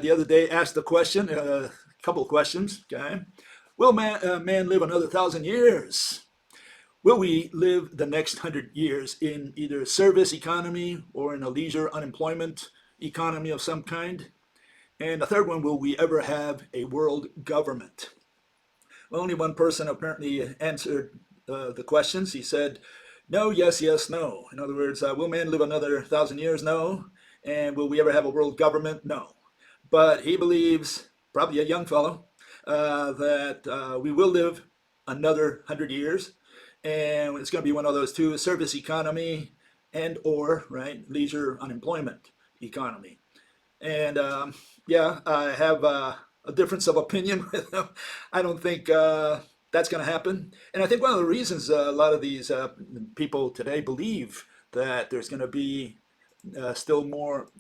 the other day asked the question, a couple of questions. Okay, will man live another 1,000 years? Will we live the next 100 years in either a service economy or in a leisure unemployment economy of some kind? And the third one, will we ever have a world government? Well, only one person apparently answered the questions. He said, no, yes, yes, no. In other words, will man live another 1,000 years? No. And will we ever have a world government? No. But he believes, probably a young fellow, that we will live another 100 years. And it's going to be one of those two, service economy and or, right, leisure unemployment economy. And yeah, I have a difference of opinion with him. I don't think that's going to happen. And I think one of the reasons a lot of these people today believe that there's going to be still more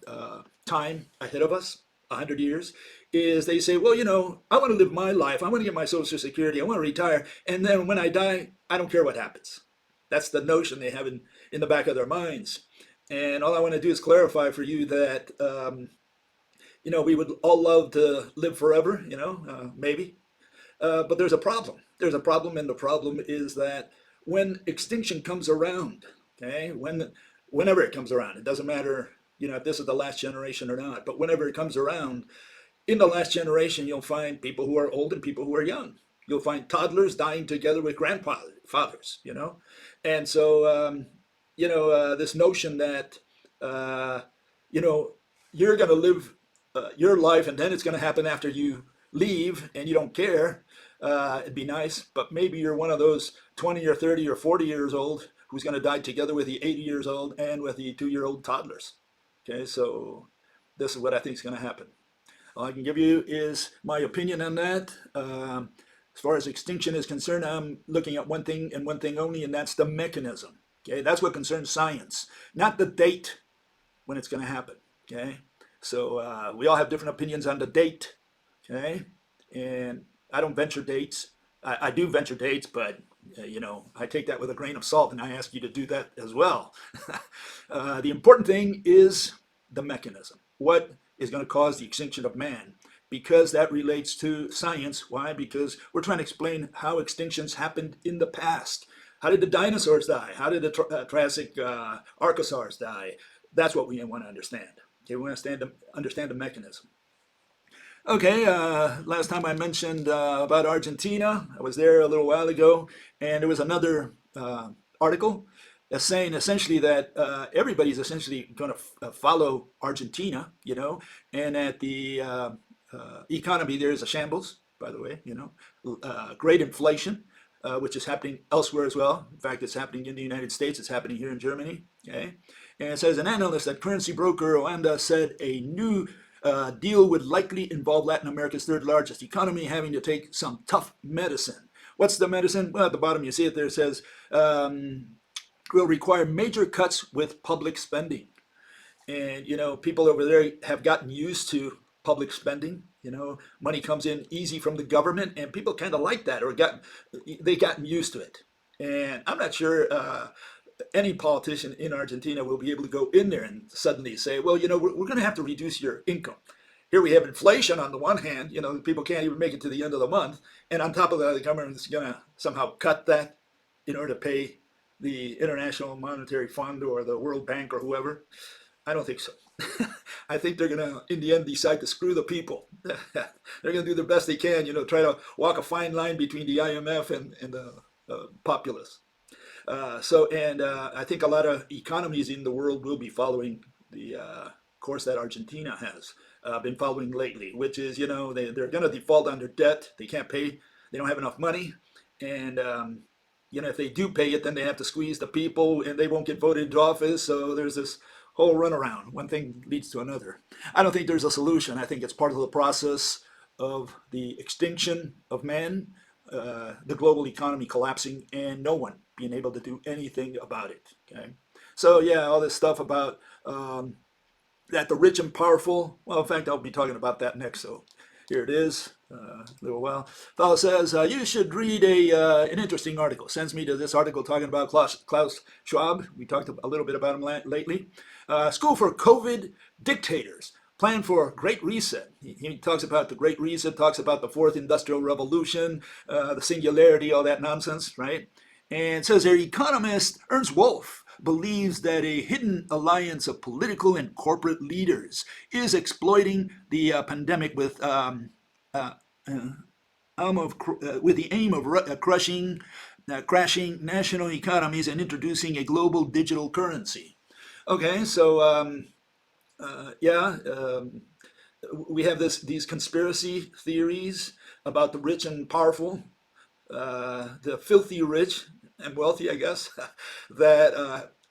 time ahead of us, 100 years, is they say, well, you know, I want to live my life. I want to get my Social Security. I want to retire. And then when I die, I don't care what happens. That's the notion they have in the back of their minds. And all I want to do is clarify for you that, you know, we would all love to live forever, you know, maybe. But there's a problem. There's a problem, and the problem is that when extinction comes around, okay, whenever it comes around, it doesn't matter, you know, if this is the last generation or not, but whenever it comes around, in the last generation, you'll find people who are old and people who are young. You'll find toddlers dying together with grandfathers, you know. And so, you know, this notion that, you know, you're going to live your life and then it's going to happen after you leave and you don't care, it'd be nice. But maybe you're one of those 20 or 30 or 40 years old who's going to die together with the 80 years old and with the 2-year-old toddlers. Okay, so this is what I think is going to happen. All I can give you is my opinion on that. As far as extinction is concerned, I'm looking at one thing and one thing only, and that's the mechanism. Okay, that's what concerns science, not the date when it's going to happen. Okay, so we all have different opinions on the date. Okay, and I don't venture dates. I do venture dates, but you know, I take that with a grain of salt, and I ask you to do that as well. The important thing is the mechanism. What is going to cause the extinction of man? Because that relates to science. Why? Because we're trying to explain how extinctions happened in the past. How did the dinosaurs die? How did the Triassic archosaurs die? That's what we want to understand. Okay, we want to understand the mechanism. Okay, last time I mentioned about Argentina. I was there a little while ago, and there was another article saying essentially that everybody's essentially going to follow Argentina, you know, and that the economy there is a shambles, by the way, you know, great inflation, which is happening elsewhere as well. In fact, it's happening in the United States. It's happening here in Germany. Okay, and it says an analyst at currency broker Oanda said a new deal would likely involve Latin America's third largest economy having to take some tough medicine. What's the medicine? Well, at the bottom you see it there. It says will require major cuts with public spending. And, you know, people over there have gotten used to public spending. You know, money comes in easy from the government, and people kind of like that, or they gotten used to it. And I'm not sure any politician in Argentina will be able to go in there and suddenly say, well, you know, we're going to have to reduce your income. Here we have inflation on the one hand, you know, people can't even make it to the end of the month. And on top of that, the government is going to somehow cut that in order to pay the International Monetary Fund or the World Bank or whoever. I don't think so. I think they're going to, in the end, decide to screw the people. They're going to do the best they can, you know, try to walk a fine line between the IMF and the populace. I think a lot of economies in the world will be following the course that Argentina has been following lately, which is, you know, they're going to default on their debt. They can't pay. They don't have enough money. And, you know, if they do pay it, then they have to squeeze the people and they won't get voted into office. So there's this whole runaround. One thing leads to another. I don't think there's a solution. I think it's part of the process of the extinction of man, the global economy collapsing, and no one being able to do anything about it. Okay, so yeah, all this stuff about that the rich and powerful. Well, in fact, I'll be talking about that next. So here it is. A little while. Fellow says you should read an interesting article. Sends me to this article talking about Klaus Schwab. We talked a little bit about him lately. School for COVID Dictators: plan for Great Reset. He talks about the Great Reset, talks about the Fourth Industrial Revolution, the singularity, all that nonsense, right? And says their economist, Ernst Wolf, believes that a hidden alliance of political and corporate leaders is exploiting the pandemic with the aim of crashing national economies and introducing a global digital currency. Okay, so we have these conspiracy theories about the rich and powerful, the filthy rich and wealthy, I guess, that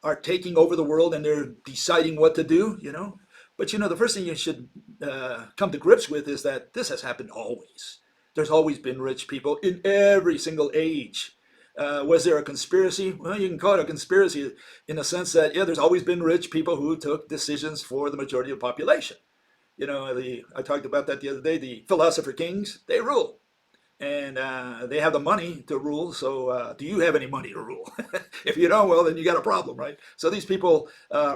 are taking over the world and they're deciding what to do, you know. But you know, the first thing you should come to grips with is that this has happened always. There's always been rich people in every single age. Was there a conspiracy? Well, you can call it a conspiracy in the sense that, yeah, there's always been rich people who took decisions for the majority of the population. You know, I talked about that the other day. The philosopher kings, they rule. And they have the money to rule. So do you have any money to rule? If you don't, well, then you got a problem, right? So these people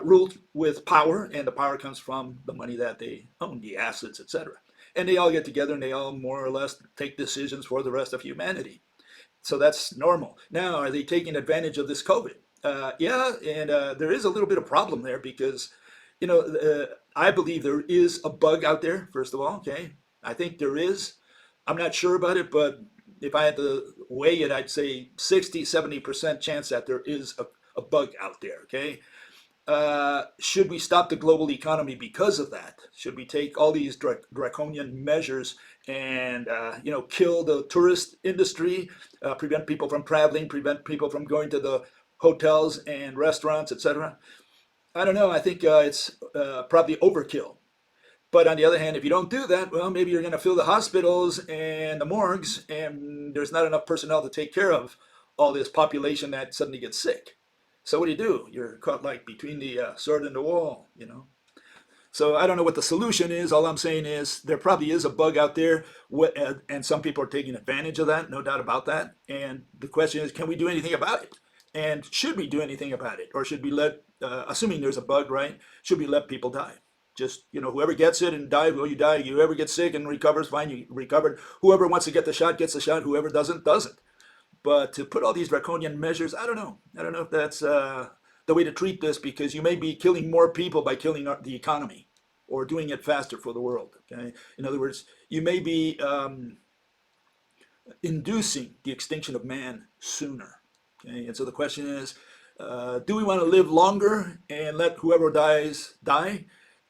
ruled with power, and the power comes from the money that they own, the assets, etc. And they all get together and they all more or less take decisions for the rest of humanity. So that's normal. Now, are they taking advantage of this COVID? Yeah, and there is a little bit of problem there because, you know, I believe there is a bug out there, first of all, okay? I think there is. I'm not sure about it, but if I had to weigh it, I'd say 60, 70% chance that there is a bug out there, okay? Should we stop the global economy because of that? Should we take all these draconian measures and kill the tourist industry, prevent people from traveling, prevent people from going to the hotels and restaurants, etc.? I don't know. I think it's probably overkill. But on the other hand, if you don't do that, well, maybe you're going to fill the hospitals and the morgues, and there's not enough personnel to take care of all this population that suddenly gets sick. So what do? You're caught like between the sword and the wall, you know. So I don't know what the solution is. All I'm saying is there probably is a bug out there, and some people are taking advantage of that, no doubt about that. And the question is, can we do anything about it? And should we do anything about it? Or should we let, assuming there's a bug, right, should we let people die? Just, you know, whoever gets it and dies, well, you die. Whoever gets sick and recovers, fine, you recovered. Whoever wants to get the shot gets the shot. Whoever doesn't, doesn't. But to put all these draconian measures, I don't know. I don't know if that's the way to treat this, because you may be killing more people by killing the economy or doing it faster for the world. Okay? In other words, you may be inducing the extinction of man sooner. Okay? And so the question is, do we want to live longer and let whoever dies die?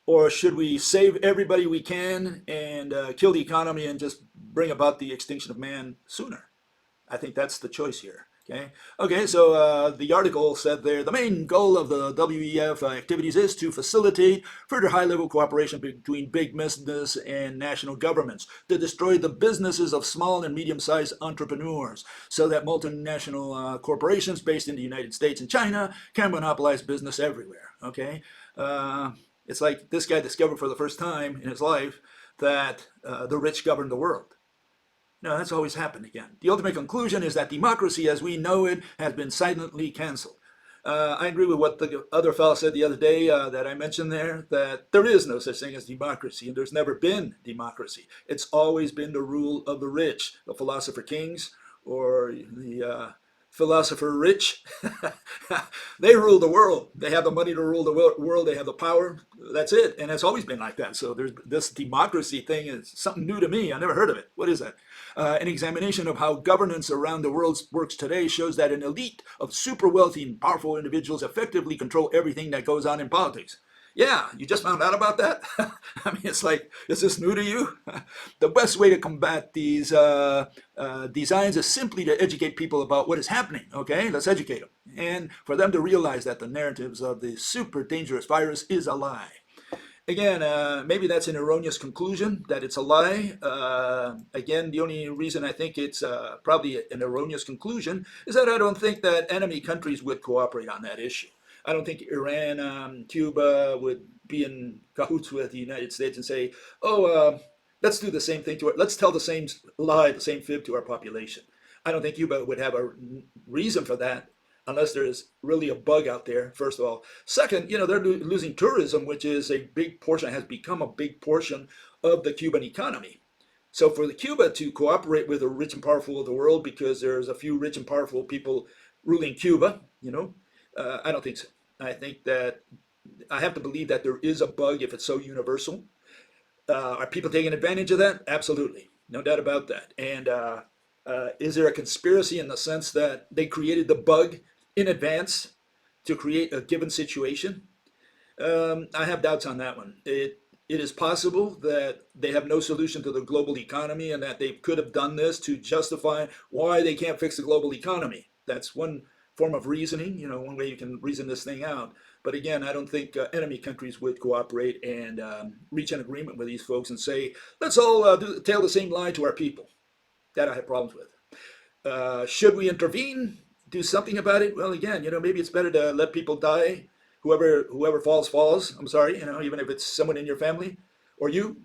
Or should we save everybody we can and kill the economy and just bring about the extinction of man sooner? I think that's the choice here. Okay, so the article said there, the main goal of the WEF activities is to facilitate further high-level cooperation between big business and national governments, to destroy the businesses of small and medium-sized entrepreneurs, so that multinational corporations based in the United States and China can monopolize business everywhere. Okay, it's like this guy discovered for the first time in his life that the rich govern the world. No, that's always happened again. The ultimate conclusion is that democracy as we know it has been silently canceled. I agree with what the other fellow said the other day that I mentioned there, that there is no such thing as democracy, and there's never been democracy. It's always been the rule of the rich, the philosopher kings, or the philosopher rich. They rule the world. They have the money to rule the world. They have the power. That's it. And it's always been like that. So there's this democracy thing is something new to me. I never heard of it. What is that? An examination of how governance around the world works today shows that an elite of super wealthy and powerful individuals effectively control everything that goes on in politics. Yeah, you just found out about that? I mean, it's like, is this new to you? The best way to combat these designs is simply to educate people about what is happening, okay? Let's educate them. And for them to realize that the narratives of the super dangerous virus is a lie. Again, maybe that's an erroneous conclusion, that it's a lie. Again, the only reason I think it's probably an erroneous conclusion is that I don't think that enemy countries would cooperate on that issue. I don't think Iran, Cuba would be in cahoots with the United States and say, let's do the same thing to it. Let's tell the same lie, the same fib to our population. I don't think Cuba would have a reason for that unless there is really a bug out there, first of all. Second, they're losing tourism, which is a big portion, has become a big portion of the Cuban economy. So for the Cuba to cooperate with the rich and powerful of the world, because there's a few rich and powerful people ruling Cuba, I don't think so. I think that I have to believe that there is a bug if it's so universal. Are people taking advantage of that? Absolutely. No doubt about that. And is there a conspiracy in the sense that they created the bug in advance to create a given situation? I have doubts on that one. It is possible that they have no solution to the global economy and that they could have done this to justify why they can't fix the global economy. That's one form of reasoning, one way you can reason this thing out. But again, I don't think enemy countries would cooperate and reach an agreement with these folks and say, let's all tell the same lie to our people. That I have problems with. Should we intervene, do something about it? Well, again, maybe it's better to let people die. Whoever falls. I'm sorry, even if it's someone in your family or you.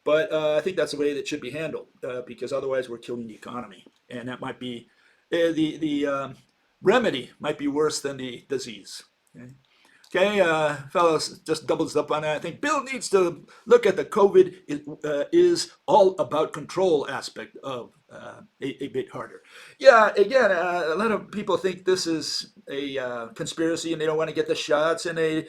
But I think that's the way that should be handled, because otherwise we're killing the economy, and that might be the remedy might be worse than the disease. Okay, fellas, just doubles up on that. I think Bill needs to look at the COVID is all about control aspect of a bit harder. Yeah, again, a lot of people think this is a conspiracy and they don't want to get the shots, and they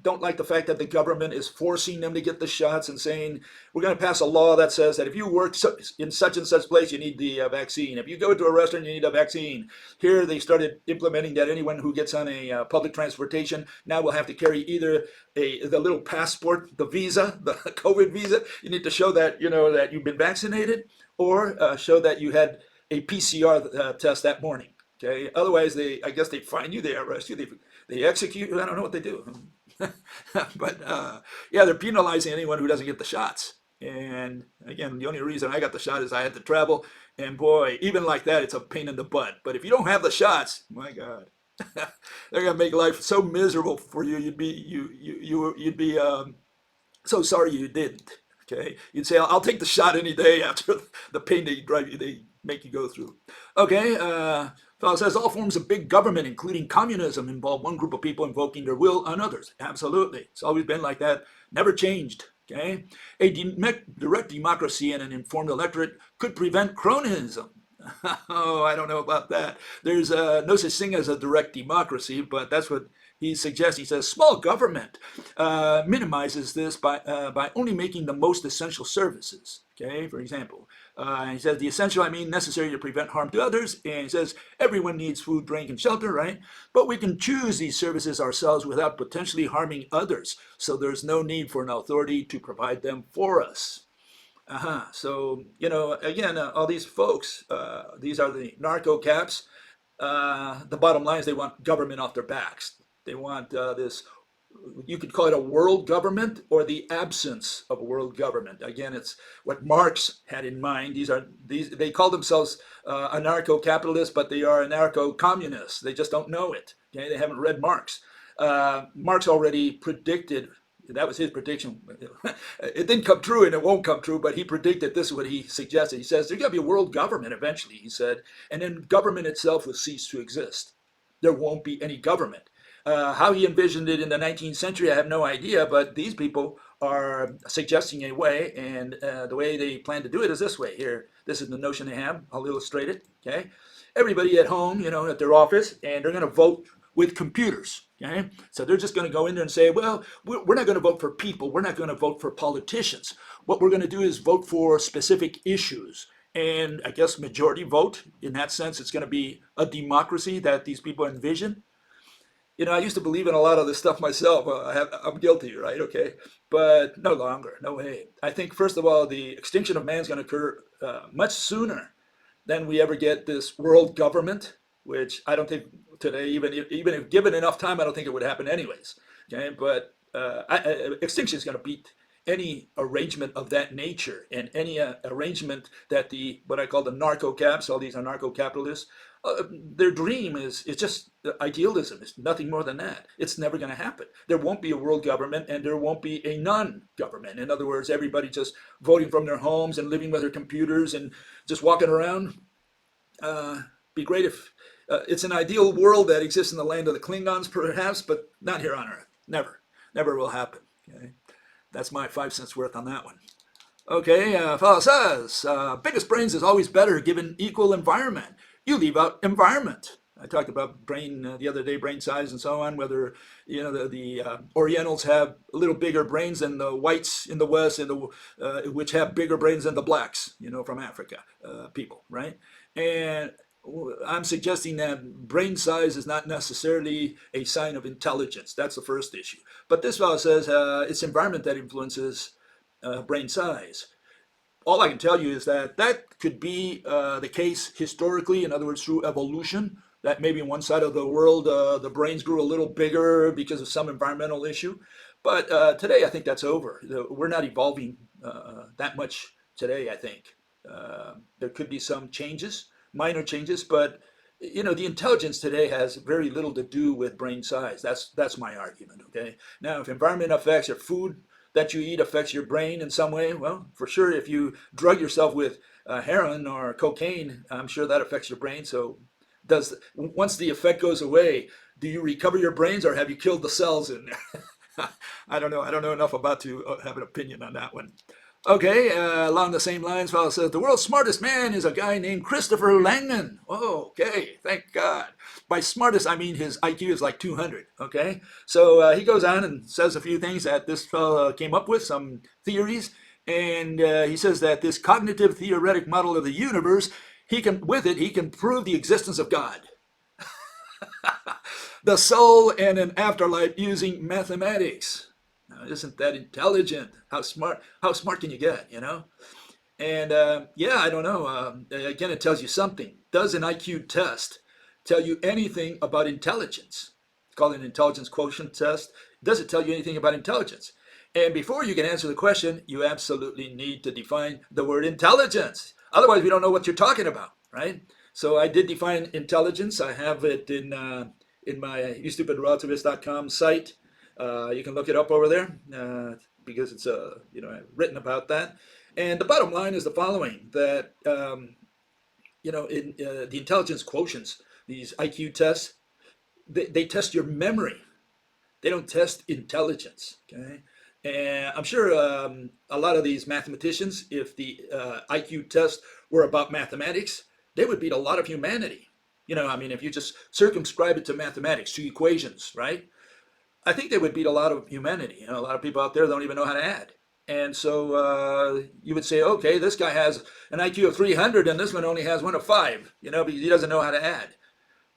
don't like the fact that the government is forcing them to get the shots and saying, we're going to pass a law that says that if you work in such and such place, you need the vaccine. If you go to a restaurant, you need a vaccine. Here they started implementing that anyone who gets on a public transportation now will have to carry either the little passport, the visa, the COVID visa. You need to show that, that you've been vaccinated, or show that you had a PCR test that morning. Okay. Otherwise, I guess they fine you, they arrest you, they execute you. I don't know what they do. But yeah, they're penalizing anyone who doesn't get the shots. And again, the only reason I got the shot is I had to travel. And boy, even like that, it's a pain in the butt. But if you don't have the shots, my God, they're gonna make life so miserable for you. You'd be so sorry you didn't. Okay, you'd say, I'll take the shot any day after the pain they make you go through. Okay, fellow says all forms of big government, including communism, involve one group of people invoking their will on others. Absolutely, it's always been like that, never changed. Okay, a direct democracy and an informed electorate could prevent cronyism. Oh, I don't know about that. There's no such thing as a direct democracy, but that's what he suggests. He says small government minimizes this by only making the most essential services. Okay, for example, he says the essential, I mean necessary to prevent harm to others. And he says everyone needs food, drink, and shelter, right? But we can choose these services ourselves without potentially harming others. So there's no need for an authority to provide them for us. So, again, all these folks, these are the narco-caps. The bottom line is they want government off their backs. They want this, you could call it a world government or the absence of a world government. Again, it's what Marx had in mind. They call themselves anarcho-capitalists, but they are anarcho-communists. They just don't know it. Okay? They haven't read Marx. Marx already predicted. That was his prediction. It didn't come true and it won't come true, but he predicted this is what he suggested. He says there's going to be a world government eventually, he said, and then government itself will cease to exist. There won't be any government. How he envisioned it in the 19th century, I have no idea, but these people are suggesting a way, and the way they plan to do it is this way. Here, this is the notion they have. I'll illustrate it. Okay, everybody at home, at their office, and they're going to vote with computers. Okay, so they're just going to go in there and say, well, we're not going to vote for people. We're not going to vote for politicians. What we're going to do is vote for specific issues. And I guess majority vote. In that sense, it's going to be a democracy that these people envision. I used to believe in a lot of this stuff myself. I'm guilty, right? Okay. But no longer. No way. I think, first of all, the extinction of man is going to occur much sooner than we ever get this world government, which I don't think today, even if given enough time, I don't think it would happen anyways. Okay. But extinction is going to beat any arrangement of that nature, and any arrangement that what I call the narco-caps, all these anarcho-capitalists, their dream it's just idealism. It's nothing more than that. It's never going to happen. There won't be a world government, and there won't be a non-government. In other words, everybody just voting from their homes and living with their computers and just walking around. Be great It's an ideal world that exists in the land of the Klingons, perhaps, but not here on Earth. Never. Never will happen. Okay? That's my 5 cents worth on that one. Okay, fellow says, biggest brains is always better given equal environment. You leave out environment. I talked about brain the other day, brain size and so on, whether the Orientals have a little bigger brains than the whites in the West, which have bigger brains than the blacks, from Africa people, right? And I'm suggesting that brain size is not necessarily a sign of intelligence. That's the first issue. But this fellow says it's environment that influences brain size. All I can tell you is that could be the case historically, in other words, through evolution, that maybe in one side of the world the brains grew a little bigger because of some environmental issue. But today I think that's over. We're not evolving that much today, I think. There could be some changes, minor changes, but the intelligence today has very little to do with brain size. That's my argument, okay? Now, if environment affects your food that you eat affects your brain in some way, well, for sure, if you drug yourself with heroin or cocaine, I'm sure that affects your brain. So once the effect goes away, do you recover your brains or have you killed the cells in there? I don't know. I don't know enough about to have an opinion on that one. Okay, along the same lines, fellow says, the world's smartest man is a guy named Christopher Langan. Oh, okay, thank God. By smartest, I mean his IQ is like 200, okay? So he goes on and says a few things that this fellow came up with, some theories, and he says that this cognitive theoretic model of the universe, he can prove the existence of God, the soul, and an afterlife using mathematics. Now, isn't that intelligent? How smart can you get, And I don't know. Again, it tells you something. Does an IQ test tell you anything about intelligence? It's called an intelligence quotient test. Does it tell you anything about intelligence? And before you can answer the question, you absolutely need to define the word intelligence. Otherwise, we don't know what you're talking about, right? So I did define intelligence. I have it in my youstupidrelativist.com site. You can look it up over there because it's I've written about that. And the bottom line is the following: that in the intelligence quotients, these IQ tests, they test your memory. They don't test intelligence. Okay, and I'm sure a lot of these mathematicians, if the IQ test were about mathematics, they would beat a lot of humanity. If you just circumscribe it to mathematics, to equations, right? I think they would beat a lot of humanity. A lot of people out there don't even know how to add. And so you would say, okay, this guy has an IQ of 300 and this one only has one of 5, because he doesn't know how to add.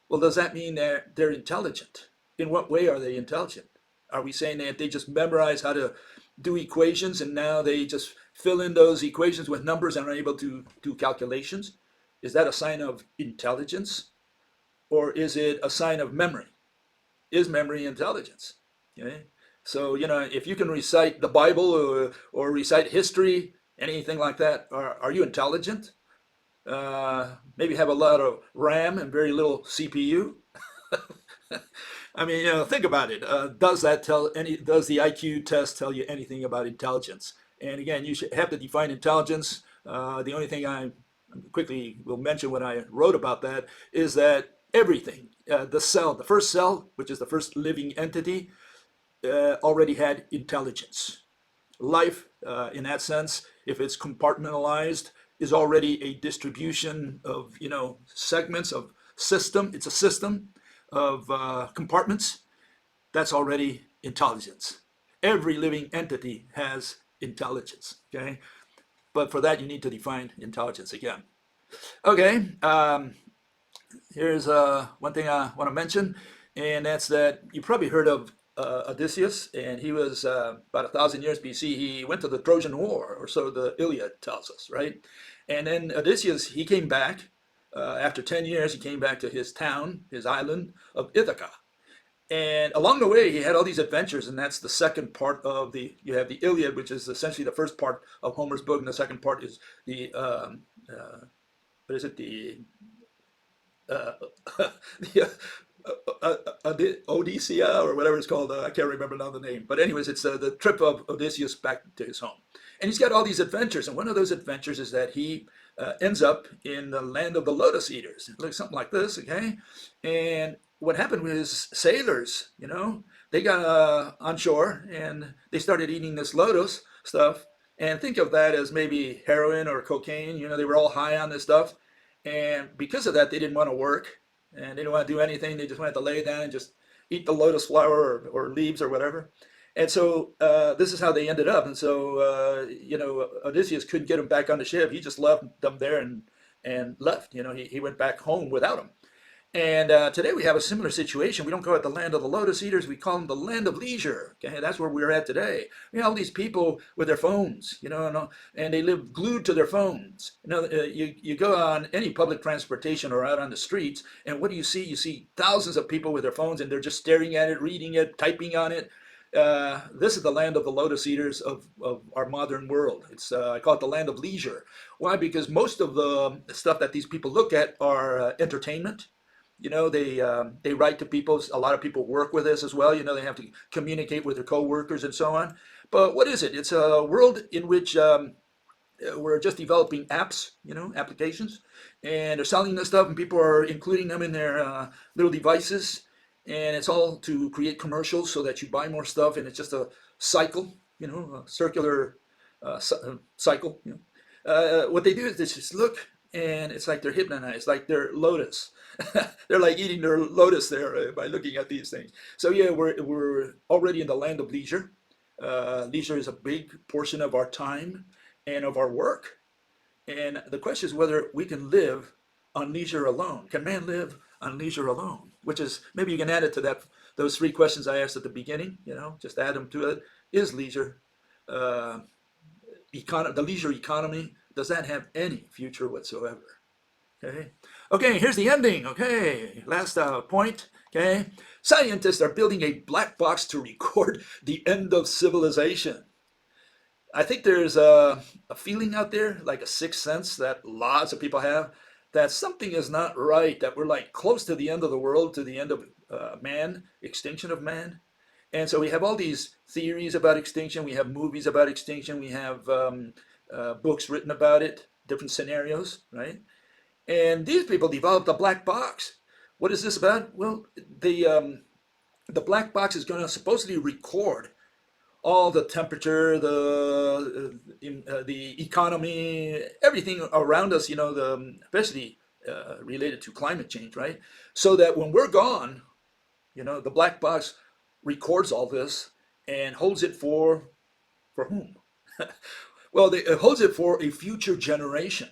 Well, does that mean they're intelligent? In what way are they intelligent? Are we saying that they just memorize how to do equations and now they just fill in those equations with numbers and are able to do calculations? Is that a sign of intelligence? Or is it a sign of memory? Is memory intelligence? Okay? So, if you can recite the Bible or recite history, anything like that, are you intelligent? Maybe have a lot of RAM and very little CPU. Think about it. Does the IQ test tell you anything about intelligence? And again, you should have to define intelligence. The only thing I quickly will mention when I wrote about that is that everything, the first cell, which is the first living entity, already had intelligence. Life, in that sense, if it's compartmentalized, is already a distribution of, segments of system. It's a system of compartments. That's already intelligence. Every living entity has intelligence, okay? But for that, you need to define intelligence again. Okay, here's one thing I want to mention, and that's that you probably heard of Odysseus, and he was about 1,000 years BC. He went to the Trojan War, or so the Iliad tells us, right? And then Odysseus, he came back. After 10 years, he came back to his town, his island of Ithaca. And along the way, he had all these adventures, and that's the second part of you have the Iliad, which is essentially the first part of Homer's book, and the second part is the, Odysseus or whatever it's called. I can't remember now the name. But anyways, it's the trip of Odysseus back to his home. And he's got all these adventures. And one of those adventures is that he ends up in the land of the Lotus Eaters. It looks something like this, okay? And what happened was sailors, they got on shore and they started eating this lotus stuff. And think of that as maybe heroin or cocaine. They were all high on this stuff. And because of that, they didn't want to work and they didn't want to do anything. They just wanted to lay down and just eat the lotus flower or leaves or whatever. And so this is how they ended up. And so, Odysseus couldn't get them back on the ship. He just left them there and left. He went back home without them. And today we have a similar situation. We don't call it the land of the Lotus Eaters. We call them the land of leisure. Okay, that's where we're at today. All these people with their phones, and they live glued to their phones. You go on any public transportation or out on the streets, and what do you see? You see thousands of people with their phones, and they're just staring at it, reading it, typing on it. This is the land of the Lotus Eaters of our modern world. I call it the land of leisure. Why? Because most of the stuff that these people look at are entertainment. They write to people. A lot of people work with this as well. They have to communicate with their co-workers and so on. But what is it? It's a world in which we're just developing apps, applications, and they're selling this stuff, and people are including them in their little devices, and it's all to create commercials so that you buy more stuff, and it's just a cycle, a circular cycle. What they do is they just look, and it's like they're hypnotized, like they're lotus. They're like eating their lotus there by looking at these things. So yeah, we're already in the land of leisure. Leisure is a big portion of our time and of our work. And the question is whether we can live on leisure alone. Can man live on leisure alone? Which is, maybe you can add it to those three questions I asked at the beginning, just add them to it. Is leisure, the leisure economy, does that have any future whatsoever? Okay, here's the ending. Okay, last point. Okay, scientists are building a black box to record the end of civilization. I think there's a feeling out there, like a sixth sense that lots of people have, that something is not right, that we're like close to the end of the world, to the end of man, extinction of man. And so we have all these theories about extinction. We have movies about extinction. We have books written about it, different scenarios, right? And these people developed a black box. What is this about? Well, the black box is going to supposedly record all the temperature, the economy, everything around us, especially related to climate change, right? So that when we're gone, the black box records all this and holds it for whom? Well, it holds it for a future generation.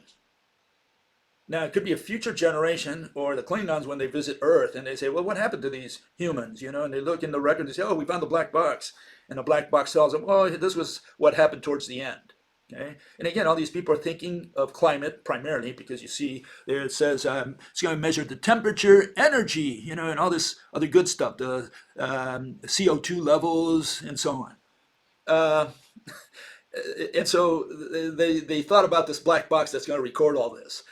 Now, it could be a future generation, or the Klingons when they visit Earth and they say, well, what happened to these humans? And they look in the record and say, oh, we found the black box. And the black box tells them, oh, this was what happened towards the end. Okay? And again, all these people are thinking of climate primarily because you see there it says it's going to measure the temperature, energy, and all this other good stuff, the CO2 levels and so on. And so they thought about this black box that's going to record all this.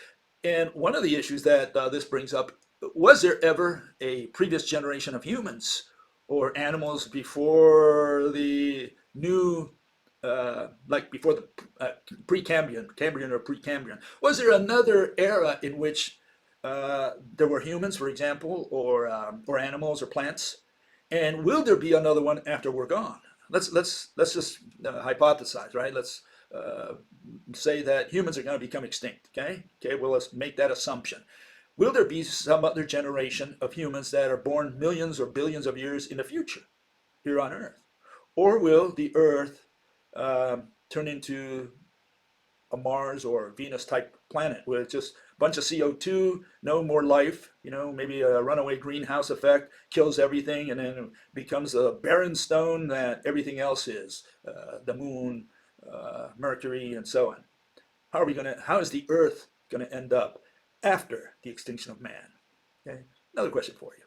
And one of the issues that this brings up, was there ever a previous generation of humans or animals before the new, before the Precambrian, Cambrian or Precambrian? Was there another era in which there were humans, for example, or animals or plants? And will there be another one after we're gone? Let's just hypothesize, right? Let's say that humans are going to become extinct. Okay, well, let's make that assumption. Will there be some other generation of humans that are born millions or billions of years in the future here on Earth? Or will the Earth turn into a Mars or Venus type planet with just a bunch of CO2, no more life, maybe a runaway greenhouse effect, kills everything, and then it becomes a barren stone that everything else is, the moon, Mercury, and so on. How is the Earth going to end up after the extinction of man? Okay, another question for you.